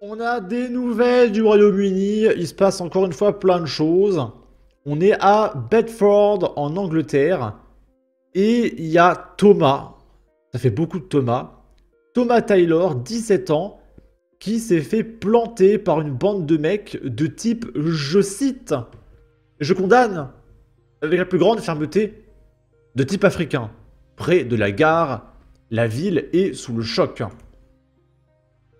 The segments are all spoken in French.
On a des nouvelles du Royaume-Uni, il se passe encore une fois plein de choses. On est à Bedford en Angleterre et il y a Thomas, ça fait beaucoup de Thomas, Thomas Taylor, 17 ans, qui s'est fait planter par une bande de mecs de type, je cite, je condamne avec la plus grande fermeté, de type africain. Près de la gare, la ville est sous le choc.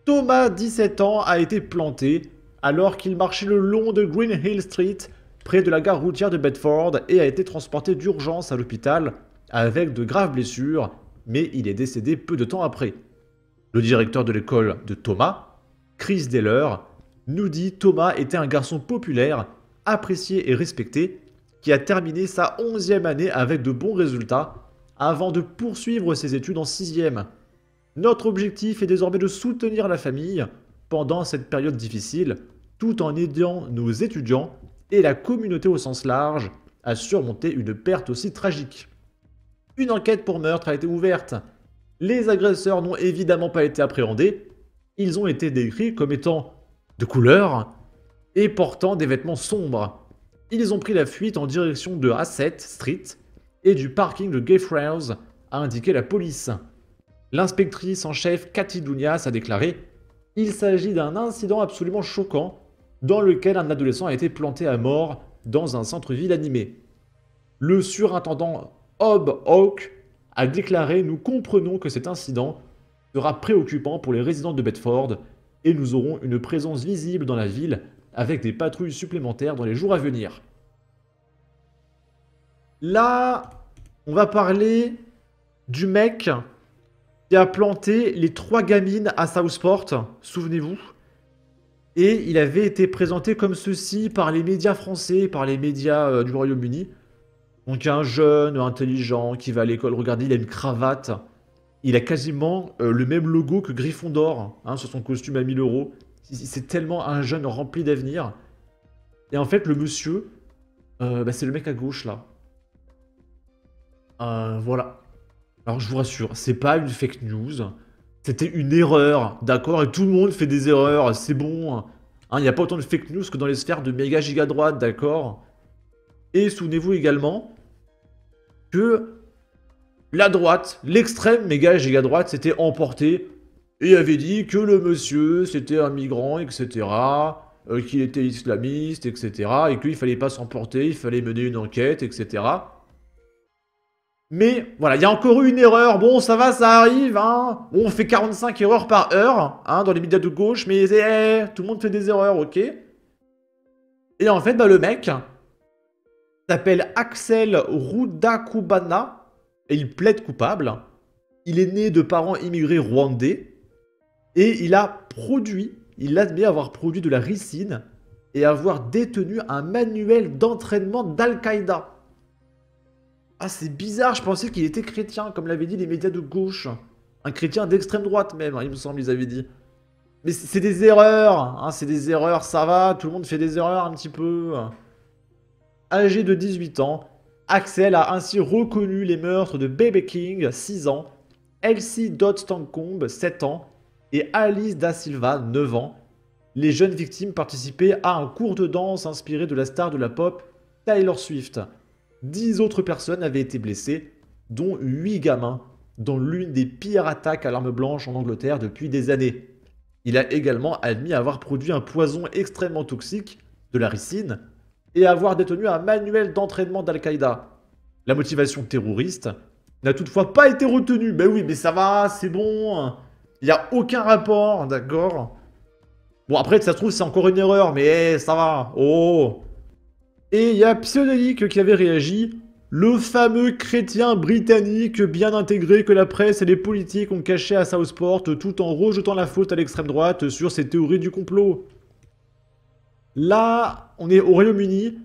Thomas, 17 ans, a été planté alors qu'il marchait le long de Green Hill Street, près de la gare routière de Bedford, et a été transporté d'urgence à l'hôpital avec de graves blessures, mais il est décédé peu de temps après. Le directeur de l'école de Thomas, Chris Deller, nous dit Thomas était un garçon populaire, apprécié et respecté, qui a terminé sa 11e année avec de bons résultats, avant de poursuivre ses études en 6e. Notre objectif est désormais de soutenir la famille pendant cette période difficile, tout en aidant nos étudiants et la communauté au sens large à surmonter une perte aussi tragique. Une enquête pour meurtre a été ouverte. Les agresseurs n'ont évidemment pas été appréhendés. Ils ont été décrits comme étant de couleur et portant des vêtements sombres. Ils ont pris la fuite en direction de Hassett Street et du parking de Gayfriars, a indiqué la police. L'inspectrice en chef Cathy Dougnas a déclaré « Il s'agit d'un incident absolument choquant dans lequel un adolescent a été planté à mort dans un centre-ville animé. » Le surintendant Hob Hawke a déclaré « Nous comprenons que cet incident sera préoccupant pour les résidents de Bedford et nous aurons une présence visible dans la ville avec des patrouilles supplémentaires dans les jours à venir. » Là, on va parler du mec qui a planté les 3 gamines à Southport, souvenez-vous. Et il avait été présenté comme ceci par les médias français, par les médias du Royaume-Uni. Donc un jeune intelligent qui va à l'école, regardez, il a une cravate. Il a quasiment le même logo que Gryffondor sur son costume à 1000 euros. C'est tellement un jeune rempli d'avenir. Et en fait, le monsieur, c'est le mec à gauche là. Voilà. Alors je vous rassure, c'est pas une fake news. C'était une erreur, d'accord? Et tout le monde fait des erreurs, c'est bon. Il n'y a pas autant de fake news que dans les sphères de méga giga droite, d'accord? Et souvenez-vous également que la droite, l'extrême méga giga droite, s'était emportée et avait dit que le monsieur c'était un migrant, etc. Qu'il était islamiste, etc. Et qu'il fallait pas s'emporter, il fallait mener une enquête, etc. Mais voilà, il y a encore eu une erreur. Bon, ça va, ça arrive. Bon, on fait 45 erreurs par heure dans les médias de gauche, mais tout le monde fait des erreurs, ok? Et en fait, le mec s'appelle Axel Rudakubana et il plaide coupable. Il est né de parents immigrés rwandais et il admet avoir produit de la ricine et avoir détenu un manuel d'entraînement d'Al-Qaïda. Ah, c'est bizarre, je pensais qu'il était chrétien, comme l'avaient dit les médias de gauche. Un chrétien d'extrême droite même, il me semble, ils avaient dit. Mais c'est des erreurs, c'est des erreurs, ça va, tout le monde fait des erreurs un petit peu. Âgé de 18 ans, Axel a ainsi reconnu les meurtres de Baby King, 6 ans, Elsie Dodds Tancombe, 7 ans, et Alice Da Silva, 9 ans. Les jeunes victimes participaient à un cours de danse inspiré de la star de la pop Taylor Swift. 10 autres personnes avaient été blessées, dont 8 gamins, dans l'une des pires attaques à l'arme blanche en Angleterre depuis des années. Il a également admis avoir produit un poison extrêmement toxique, de la ricine, et avoir détenu un manuel d'entraînement d'Al-Qaïda. La motivation terroriste n'a toutefois pas été retenue. Ben oui, mais ça va, c'est bon. Il n'y a aucun rapport, d'accord? Bon, après, ça se trouve, c'est encore une erreur, mais ça va. Oh. Et il y a Pseudelic qui avait réagi. Le fameux chrétien britannique bien intégré que la presse et les politiques ont caché à Southport tout en rejetant la faute à l'extrême droite sur ses théories du complot. Là, on est au Royaume-Uni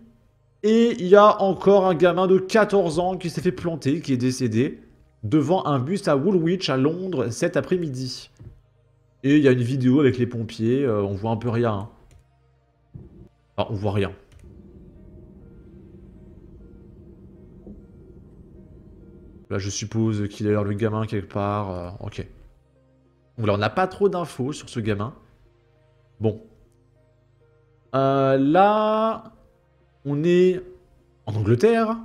et il y a encore un gamin de 14 ans qui s'est fait planter, qui est décédé, devant un bus à Woolwich à Londres cet après-midi. Et il y a une vidéo avec les pompiers, on voit un peu rien. Enfin, on voit rien. Là, je suppose qu'il a l'air le gamin quelque part. Ok. Donc là, on n'a pas trop d'infos sur ce gamin. Bon. Là, on est en Angleterre.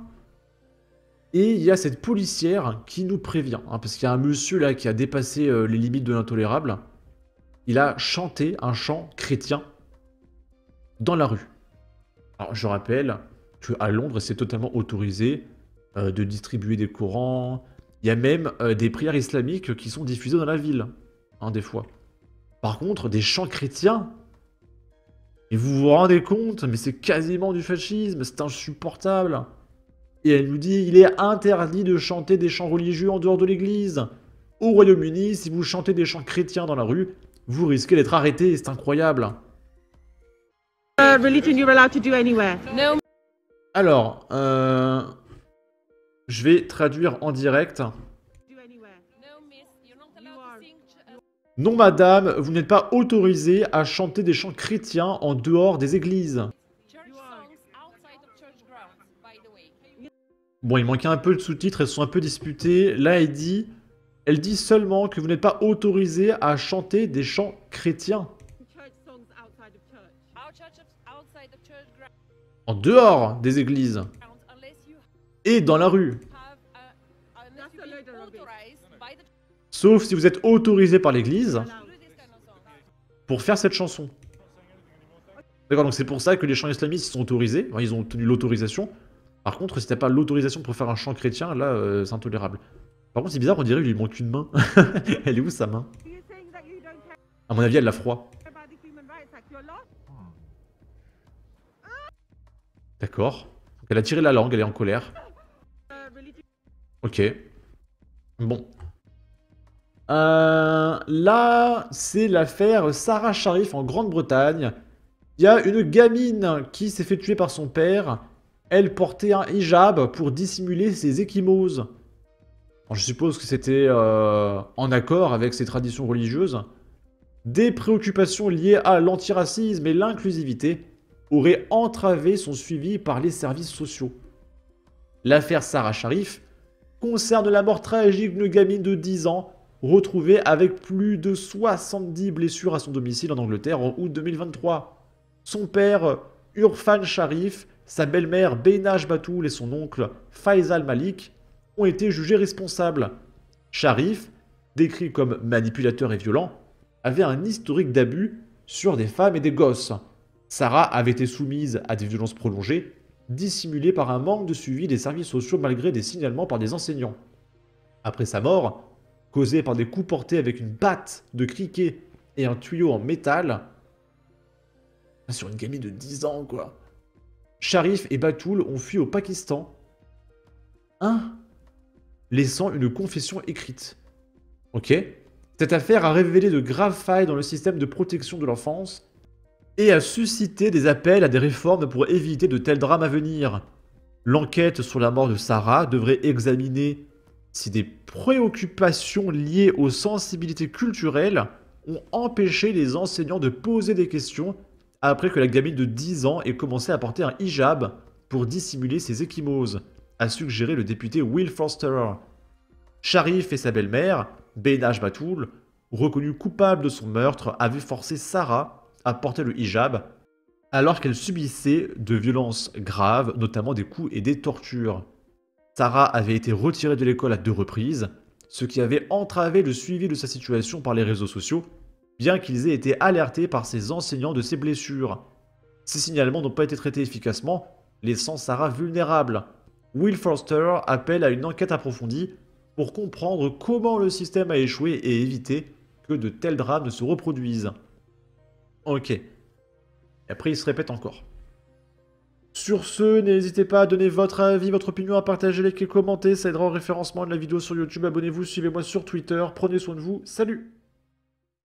Et il y a cette policière qui nous prévient. Hein, parce qu'il y a un monsieur là qui a dépassé les limites de l'intolérable. Il a chanté un chant chrétien dans la rue. Alors, je rappelle qu'à Londres, c'est totalement autorisé de distribuer des Corans. Il y a même des prières islamiques qui sont diffusées dans la ville, hein, des fois. Par contre, des chants chrétiens, et vous vous rendez compte, mais c'est quasiment du fascisme, c'est insupportable. Et elle nous dit, il est interdit de chanter des chants religieux en dehors de l'église. Au Royaume-Uni, si vous chantez des chants chrétiens dans la rue, vous risquez d'être arrêté, c'est incroyable. Religion you're allowed to do anywhere. No, Alors, je vais traduire en direct. Do anywhere. no, miss, you're not allowed to sing. Non, madame, vous n'êtes pas autorisé à chanter des chants chrétiens en dehors des églises. Church songs outside of church grounds, by the way. Bon, il manquait un peu de sous-titres, elles sont un peu disputées. Là, elle dit seulement que vous n'êtes pas autorisé à chanter des chants chrétiens Church songs outside of church. Outside of church grounds, en dehors des églises unless you et dans la rue. have unless That's you've a been load of rubbish. authorized by the Sauf si vous êtes autorisé par l'église to do this kind of song. pour faire cette chanson. D'accord, donc c'est pour ça que les chants islamistes sont autorisés. Enfin, ils ont obtenu l'autorisation. Par contre, si t'as pas l'autorisation pour faire un chant chrétien, là, c'est intolérable. Par contre, c'est bizarre, on dirait qu'il lui manque une main. Elle est où sa main? Do you think that you don't care À mon avis, elle a froid. about the Human Rights Act? You're lost. D'accord. Donc elle a tiré la langue, elle est en colère. Religion. Ok. Bon. Là, c'est l'affaire Sarah Sharif en Grande-Bretagne. Il y a une gamine qui s'est fait tuer par son père. Elle portait un hijab pour dissimuler ses ecchymoses. Alors, je suppose que c'était en accord avec ses traditions religieuses. Des préoccupations liées à l'antiracisme et l'inclusivité auraient entravé son suivi par les services sociaux. L'affaire Sarah Sharif concerne la mort tragique d'une gamine de 10 ans retrouvée avec plus de 70 blessures à son domicile en Angleterre en août 2023. Son père, Urfan Sharif, sa belle-mère Behnaj Batoul et son oncle Faisal Malik ont été jugés responsables. Sharif, décrit comme manipulateur et violent, avait un historique d'abus sur des femmes et des gosses. Sarah avait été soumise à des violences prolongées, dissimulées par un manque de suivi des services sociaux malgré des signalements par des enseignants. Après sa mort, causée par des coups portés avec une batte de cricket et un tuyau en métal, sur une gamine de 10 ans, quoi. Sharif et Batoul ont fui au Pakistan. Hein? Laissant une confession écrite. Ok. Cette affaire a révélé de graves failles dans le système de protection de l'enfance et a suscité des appels à des réformes pour éviter de tels drames à venir. L'enquête sur la mort de Sarah devrait examiner si des préoccupations liées aux sensibilités culturelles ont empêché les enseignants de poser des questions après que la gamine de 10 ans ait commencé à porter un hijab pour dissimuler ses ecchymoses, a suggéré le député Will Foster. Sharif et sa belle-mère, Behnaj Batoul, reconnus coupables de son meurtre, avaient forcé Sarah à porter le hijab alors qu'elle subissait de violences graves, notamment des coups et des tortures. Sarah avait été retirée de l'école à 2 reprises, ce qui avait entravé le suivi de sa situation par les réseaux sociaux, bien qu'ils aient été alertés par ses enseignants de ses blessures. Ces signalements n'ont pas été traités efficacement, laissant Sarah vulnérable. Will Foster appelle à une enquête approfondie pour comprendre comment le système a échoué et éviter que de tels drames ne se reproduisent. Ok. Et après, il se répète encore. Sur ce, n'hésitez pas à donner votre avis, votre opinion, à partager, liker, commenter, ça aidera au référencement de la vidéo sur YouTube. Abonnez-vous, suivez-moi sur Twitter, prenez soin de vous, salut!